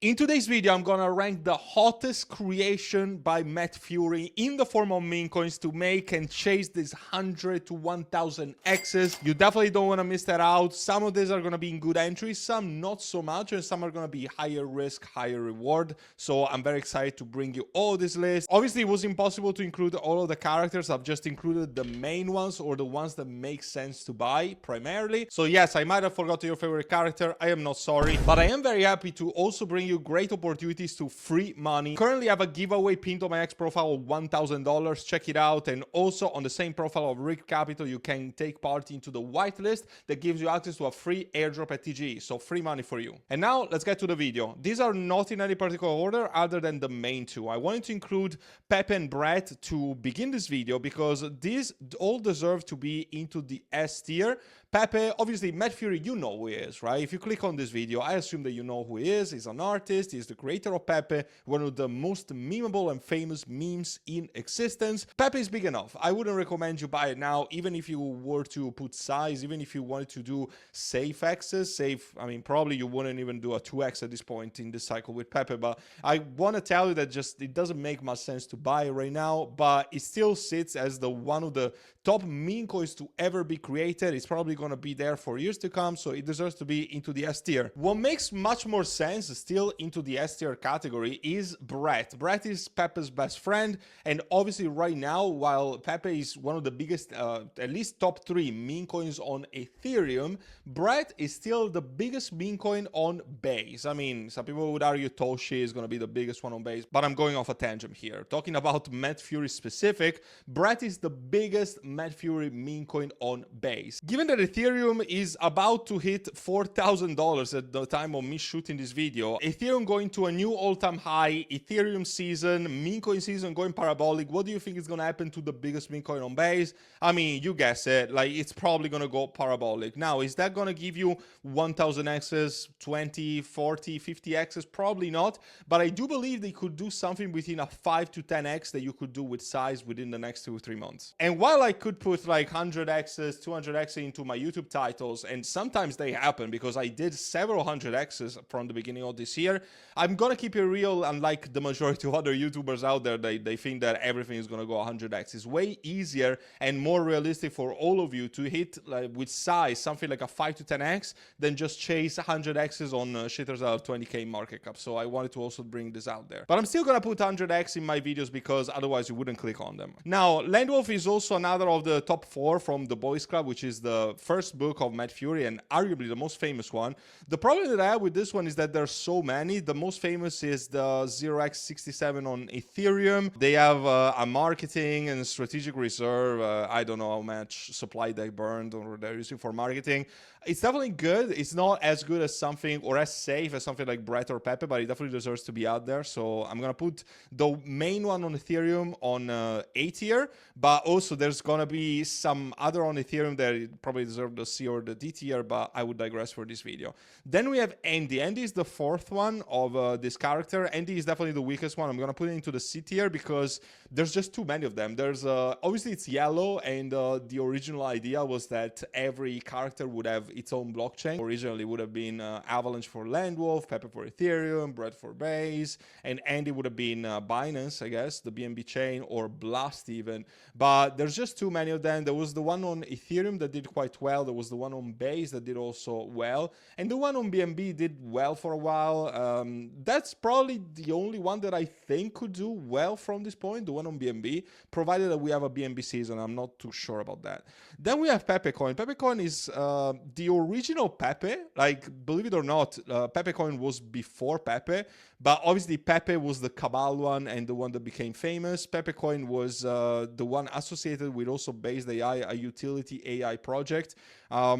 In today's video, I'm gonna rank the hottest creation by Furie in the form of meme coins to make and chase these 100 to 1000 X's. You definitely don't wanna miss that out. Some of these are gonna be in good entries, some not so much, and some are gonna be higher risk, higher reward. So I'm very excited to bring you all this list. Obviously, it was impossible to include all of the characters. I've just included the main ones or the ones that make sense to buy primarily. So yes, I might have forgotten your favorite character. I am not sorry, but I am very happy to also bring you great opportunities to free money. Currently, I have a giveaway pinned on my X profile of $1,000. Check it out. And also on the same profile of Rick Capital, you can take part into the whitelist that gives you access to a free airdrop at TGE. So free money for you. And now let's get to the video. These are not in any particular order other than the main two. I wanted to include Pepe and Brett to begin this video because these all deserve to be into the S tier. Pepe, obviously, Furie, you know who he is, right? If you click on this video, I assume that you know who he is. He's an artist. He's the creator of Pepe, one of the most memeable and famous memes in existence. Pepe is big enough. I wouldn't recommend you buy it now, even if you were to put size, even if you wanted to do safe X's. Safe, I mean, probably you wouldn't even do a 2X at this point in this cycle with Pepe, but I want to tell you that just it doesn't make much sense to buy it right now, but it still sits as the one of the top meme coins to ever be created. It's probably going to be there for years to come, so it deserves to be into the S tier. What makes much more sense still into the S tier category is Brett. Brett is Pepe's best friend, and obviously right now, while Pepe is one of the biggest, at least top 3 meme coins on Ethereum, Brett is still the biggest meme coin on Base. I mean, some people would argue Toshi is going to be the biggest one on Base, but I'm going off a tangent here. Talking about Furie specific, Brett is the biggest Furie meme coin on Base. Given that Ethereum is about to hit $4,000 at the time of me shooting this video, Ethereum going to a new all-time high, Ethereum season, meme coin season going parabolic, what do you think is going to happen to the biggest meme coin on Base? I mean, you guess it, like it's probably going to go parabolic. Now, is that going to give you 1000 X's, 20, 40, 50 X's? Probably not, but I do believe they could do something within a 5 to 10X that you could do with size within the next 2 or 3 months. And while I could put like 100X's, 200X into my YouTube titles, and sometimes they happen because I did several 100X's from the beginning of this year, I'm gonna keep it real. Unlike the majority of other YouTubers out there, they think that everything is gonna go 100X. It's way easier and more realistic for all of you to hit like, with size something like a 5 to 10X than just chase 100X's on shitters out of 20k market cap. So I wanted to also bring this out there. But I'm still gonna put 100X in my videos because otherwise you wouldn't click on them. Now, Landwolf is also another of the top 4 from the Boys Club, which is the first book of Furie and arguably the most famous one. The problem that I have with this one is that there's so many. The most famous is the 0x67 on Ethereum. They have a marketing and strategic reserve. I don't know how much supply they burned or they're using for marketing. It's definitely good. It's not as good as something or as safe as something like Brett or Pepe, but it definitely deserves to be out there. So I'm going to put the main one on Ethereum on A tier, but also there's going to be some other on Ethereum that probably deserve the C or the D tier, but I would digress for this video. Then we have Andy. Andy is the 4th one of this character. Andy is definitely the weakest one. I'm going to put it into the C tier because there's just too many of them. There's obviously it's yellow, and the original idea was that every character would have its own blockchain. Originally would have been Avalanche for Landwolf, Pepe for Ethereum, Brett for Base, and Andy would have been Binance, I guess, the BNB chain, or Blast even. But there's just too many of them. There was the one on Ethereum that did quite well. There was the one on Base that did also well, and the one on BNB did well for a while. That's probably the only one that I think could do well from this point, the one on BNB, provided that we have a BNB season. I'm not too sure about that. Then we have PepeCoin. PepeCoin is the original Pepe. Like, believe it or not, PepeCoin was before Pepe, but obviously Pepe was the Cabal one and the one that became famous. PepeCoin was the one associated with also Based AI, a utility AI project. I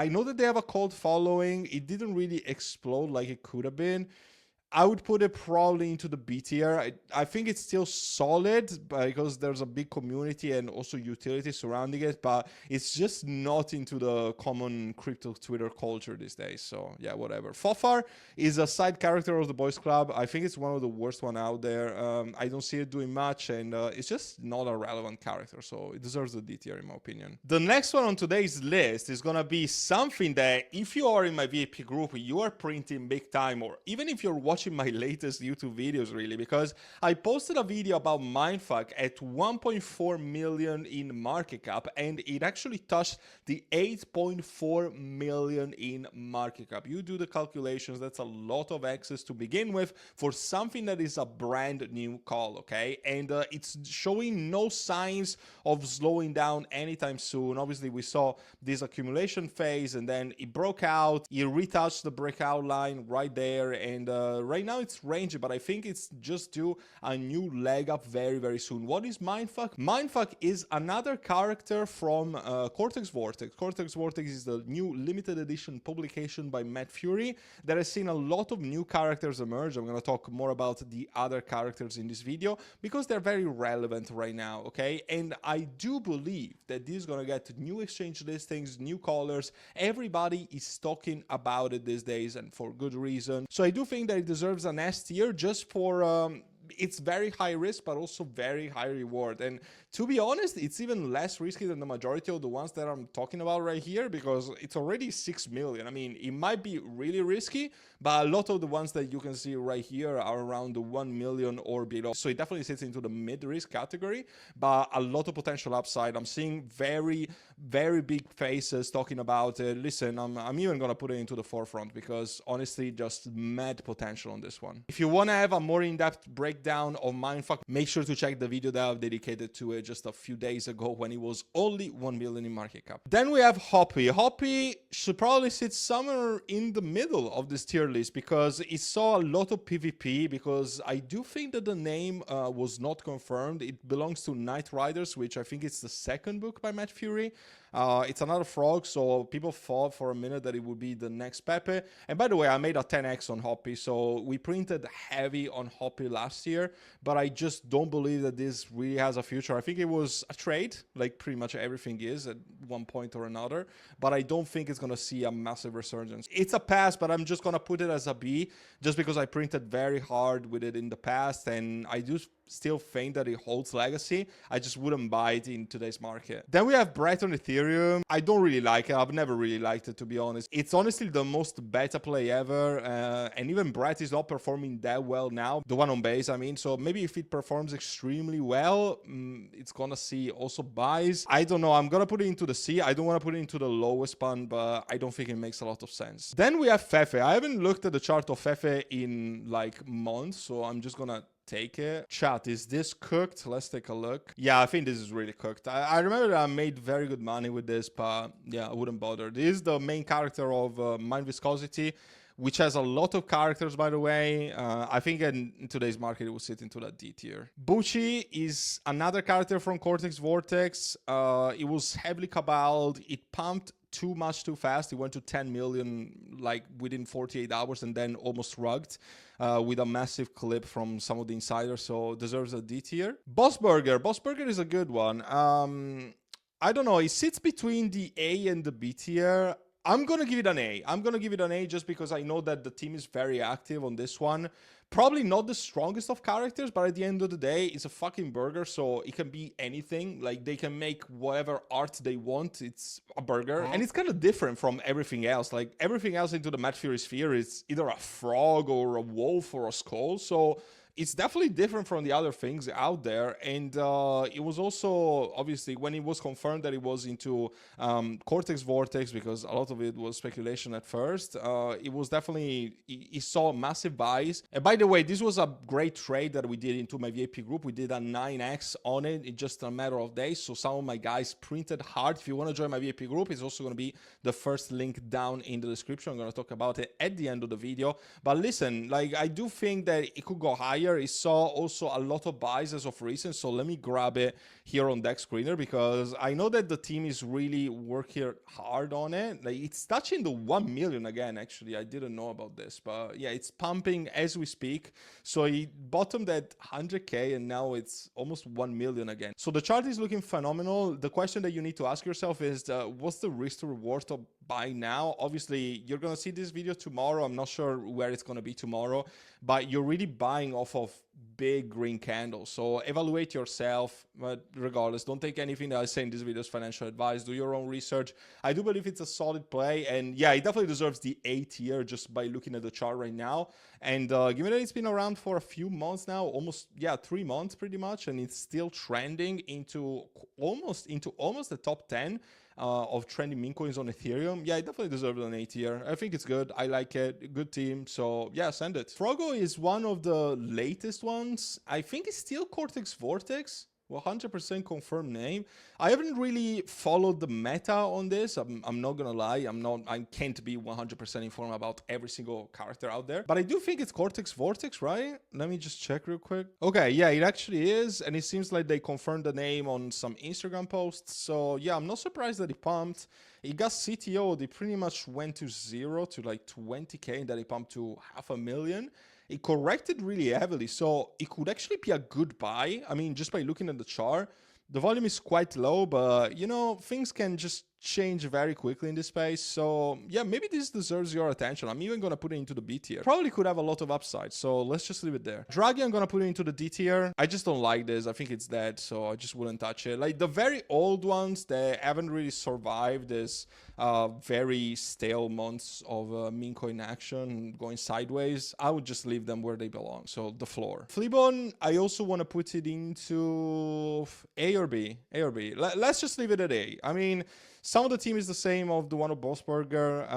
know that they have a cult following. It didn't really explode like it could have been. I would put it probably into the B tier. I think it's still solid because there's a big community and also utility surrounding it, but it's just not into the common crypto Twitter culture these days. So yeah, whatever. Fofar is a side character of the Boys Club. I think it's one of the worst one out there. I don't see it doing much, and it's just not a relevant character, so it deserves the D tier in my opinion. The next one on today's list is gonna be something that if you are in my VIP group, you are printing big time, or even if you're watching watching my latest YouTube videos, really, because I posted a video about Mindfuck at 1.4 million in market cap, and it actually touched the 8.4 million in market cap. You do the calculations, that's a lot of access to begin with for something that is a brand new call, okay? And it's showing no signs of slowing down anytime soon. Obviously, we saw this accumulation phase, and then it broke out, it retouched the breakout line right there, and right now it's ranging, but I think it's just due a new leg up very, very soon. What is Mindfuck? Mindfuck is another character from Cortex Vortex. Cortex Vortex is the new limited edition publication by Matt Furie that has seen a lot of new characters emerge. I'm going to talk more about the other characters in this video because they're very relevant right now, okay? And I do believe that this is going to get new exchange listings, new colors. Everybody is talking about it these days, and for good reason. So I do think that it deserves an S tier just for it's very high risk, but also very high reward. And to be honest, it's even less risky than the majority of the ones that I'm talking about right here, because it's already 6 million. I mean, it might be really risky, but a lot of the ones that you can see right here are around the 1 million or below. So it definitely sits into the mid-risk category, but a lot of potential upside. I'm seeing very, very big faces talking about it. Listen, I'm even going to put it into the forefront because honestly, just mad potential on this one. If you want to have a more in-depth breakdown of Mindfuck, make sure to check the video that I've dedicated to it just a few days ago when it was only 1 million in market cap. Then we have Hoppy. Hoppy should probably sit somewhere in the middle of this tier list because it saw a lot of PvP, because I do think that the name was not confirmed. It belongs to Night Riders, which I think it's the second book by Matt Furie. It's another frog, so people thought for a minute that it would be the next Pepe. And by the way, I made a 10x on Hoppy, so we printed heavy on Hoppy last year, but I just don't believe that this really has a future. I think it was a trade, like pretty much everything is at one point or another, but I don't think it's going to see a massive resurgence. It's a pass, but I'm just going to put it as a B, just because I printed very hard with it in the past, and I do still think that it holds legacy. I just wouldn't buy it in today's market. Then we have Brett on Ethereum. I don't really like it. I've never really liked it, to be honest. It's honestly the most beta play ever, and even Brett is not performing that well now, the one on base, I mean. So maybe if it performs extremely well, it's gonna see also buys. I don't know. I'm gonna put it into the C. I don't want to put it into the lowest one, but I don't think it makes a lot of sense. Then we have Fefe. I haven't looked at the chart of Fefe in like months, so I'm just gonna take it. Chat, is this cooked? Let's take a look. Yeah, I think this is really cooked. I remember that I made very good money with this, but yeah, I wouldn't bother. This is the main character of Mind Viscosity, which has a lot of characters, by the way. I think in today's market, it will sit into that D tier. Bucci is another character from Cortex Vortex. It was heavily caballed. It pumped too much too fast. It went to 10 million like within 48 hours and then almost rugged with a massive clip from some of the insiders, so deserves a D tier. Boss Burger is a good one. I don't know, it sits between the A and the B tier. I'm gonna give it an A. I'm gonna give it an A just because I know that the team is very active on this one. Probably not the strongest of characters, but at the end of the day, it's a fucking burger, so it can be anything. Like, they can make whatever art they want. It's a burger. And it's kind of different from everything else. Like, everything else into the Matt Fury sphere is either a frog or a wolf or a skull. So it's definitely different from the other things out there. And it was also, obviously, when it was confirmed that it was into Cortex Vortex, because a lot of it was speculation at first, it was definitely, it saw massive buys. And by the way, this was a great trade that we did into my VIP group. We did a 9x on it in just a matter of days. So some of my guys printed hard. If you want to join my VIP group, it's also going to be the first link down in the description. I'm going to talk about it at the end of the video. But listen, like, I do think that it could go higher. It saw also a lot of buys as of recent, so let me grab it here on Deck Screener because I know that the team is really working hard on it. Like, it's touching the 1 million again, actually. I didn't know about this, but yeah, it's pumping as we speak. So it bottomed at 100k and now it's almost 1 million again. So the chart is looking phenomenal. The question that you need to ask yourself is, what's the risk to reward to buy now? Obviously, you're going to see this video tomorrow. I'm not sure where it's going to be tomorrow, but you're really buying off of big green candle. So evaluate yourself, but regardless, don't take anything that I say in this video as financial advice. Do your own research. I do believe it's a solid play, and yeah, it definitely deserves the A tier just by looking at the chart right now. And given that it's been around for a few months now, almost, yeah, 3 months pretty much, and it's still trending into almost the top 10 of trending meme coins on Ethereum. Yeah, it definitely deserves an A tier. I think it's good. I like it. Good team. So yeah, send it. Frogo is one of the latest ones. I think it's still Cortex Vortex. 100% confirmed name. I haven't really followed the meta on this. I'm not gonna lie. I can't be 100% informed about every single character out there. But I do think it's Cortex Vortex, right? Let me just check real quick. Okay, yeah, it actually is. And it seems like they confirmed the name on some Instagram posts. So yeah, I'm not surprised that it pumped. It got CTO'd. It pretty much went to 0 to like 20K, and then it pumped to 500,000. It corrected really heavily, so it could actually be a good buy. I mean, just by looking at the chart, the volume is quite low, but, you know, things can just change very quickly in this space. So, yeah, maybe this deserves your attention. I'm even going to put it into the B tier. Probably could have a lot of upside, so let's just leave it there. Draghi, I'm going to put it into the D tier. I just don't like this. I think it's dead, so I just wouldn't touch it. Like, the very old ones, they haven't really survived this very stale months of meme coin action going sideways. I would just leave them where they belong, so the floor. Fleabone, I also want to put it into A or B. A or B. Let's just leave it at A. I mean, some of the team is the same of the one of Bossburger.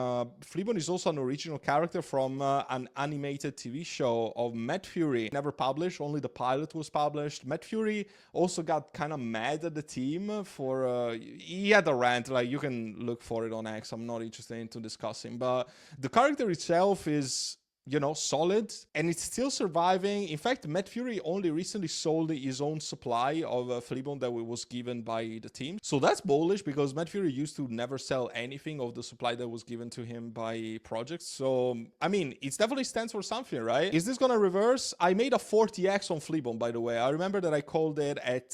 Fleabone is also an original character from an animated TV show of Matt Furie. Never published, only the pilot was published. Matt Furie also got kind of mad at the team for... he had a rant, like you can look for it on X. I'm not interested into discussing. But the character itself is, you know, solid, and it's still surviving. In fact, Matt Furie only recently sold his own supply of Fleabone that was given by the team. So that's bullish, because Matt Furie used to never sell anything of the supply that was given to him by projects. So, I mean, it definitely stands for something, right? Is this gonna reverse? I made a 40x on Fleabone, by the way. I remember that I called it at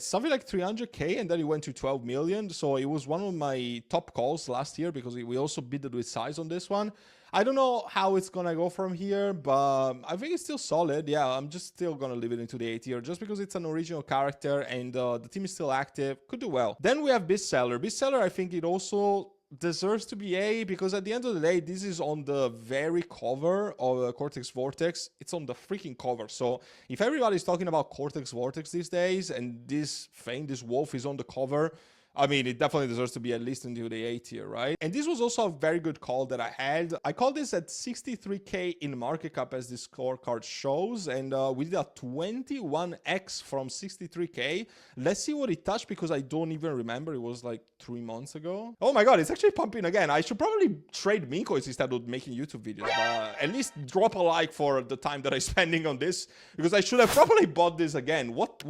something like 300K, and then it went to 12 million. So it was one of my top calls last year, because we also bidded with size on this one. I don't know how it's gonna go from here, but I think it's still solid. Yeah, I'm just still gonna leave it into the A tier, just because it's an original character and the team is still active. Could do well. Then we have Bestseller. Bestseller, I think it also deserves to be A, because at the end of the day, this is on the very cover of Cortex Vortex. It's on the freaking cover. So if everybody's talking about Cortex Vortex these days, and this thing, this wolf is on the cover, I mean, it definitely deserves to be at least into the A tier, right? And this was also a very good call that I had. I called this at 63K in market cap, as this scorecard shows, and we did a 21x from 63K. Let's see what it touched, because I don't even remember. It was like 3 months ago. Oh my god, it's actually pumping again. I should probably trade meme coins instead of making YouTube videos. At least drop a like for the time that I'm spending on this, because I should have probably bought this again. What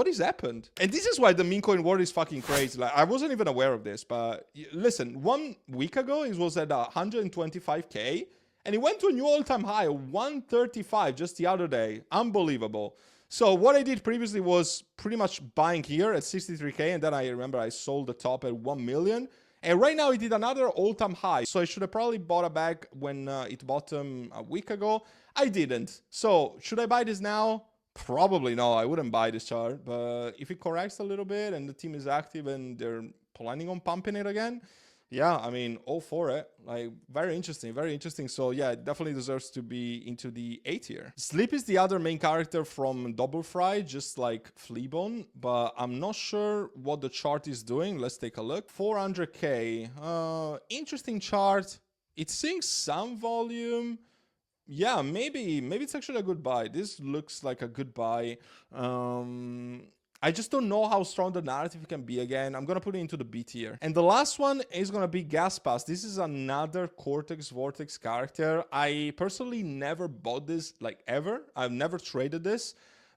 has happened? And this is why the meme coin world is fucking crazy. Like, I wasn't even aware of this, but listen, 1 week ago, it was at 125K, and it went to a new all-time high of 135 just the other day. Unbelievable. So what I did previously was pretty much buying here at 63K, and then I remember I sold the top at 1 million. And right now it did another all-time high. So I should have probably bought a bag when it bottomed a week ago. I didn't. So should I buy this now? Probably no, I wouldn't buy this chart, but if it corrects a little bit and the team is active and they're planning on pumping it again, yeah, I mean, all for it. Like, very interesting, very interesting. So yeah, it definitely deserves to be into the A tier. Sleep is the other main character from Double Fry, just like Fleabone, but I'm not sure what the chart is doing. Let's take a look. 400K, interesting chart. It's seeing some volume. Yeah, maybe it's actually a good buy. This looks like a good buy. I just don't know how strong the narrative can be again. I'm going to put it into the B tier. And the last one is going to be Gas Pass. This is another Cortex Vortex character. I personally never bought this, like, ever. I've never traded this.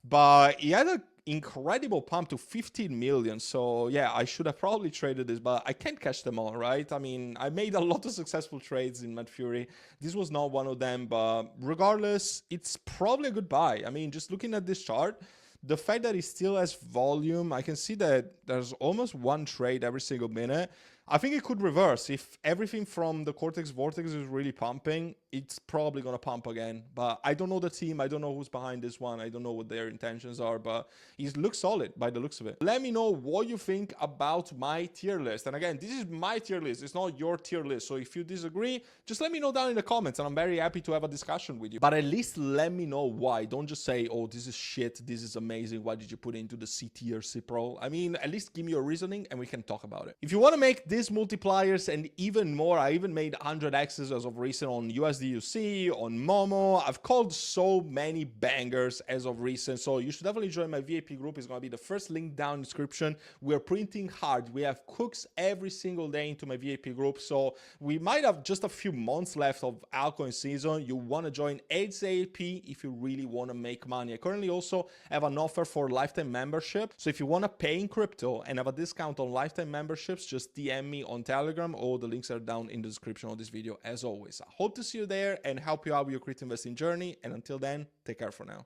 But he had an incredible pump to 15 million. So yeah, I should have probably traded this, but I can't catch them all, right? I mean, I made a lot of successful trades in Matt Furie. This was not one of them, but regardless, it's probably a good buy. I mean, just looking at this chart, the fact that it still has volume, I can see that there's almost one trade every single minute. I think it could reverse. If everything from the Cortex Vortex is really pumping, it's probably going to pump again. But I don't know the team. I don't know who's behind this one. I don't know what their intentions are, but it looks solid by the looks of it. Let me know what you think about my tier list. And again, this is my tier list. It's not your tier list. So if you disagree, just let me know down in the comments and I'm very happy to have a discussion with you. But at least let me know why. Don't just say, oh, this is shit. This is amazing. Why did you put it into the C tier, C Pro? I mean, at least give me your reasoning and we can talk about it. If you want to make these multipliers and even more, I even made 100x's as of recent on USDUC, on Momo. I've called so many bangers as of recent. So you should definitely join my VIP group. It's going to be the first link down in the description. We're printing hard. We have cooks every single day into my VIP group. So we might have just a few months left of altcoin season. You want to join ASAP if you really want to make money. I currently also have an offer for lifetime membership. So if you want to pay in crypto and have a discount on lifetime memberships, just DM me on Telegram. All the links are down in the description of this video as always. I hope to see you there and help you out with your crypto investing journey. And until then, take care for now.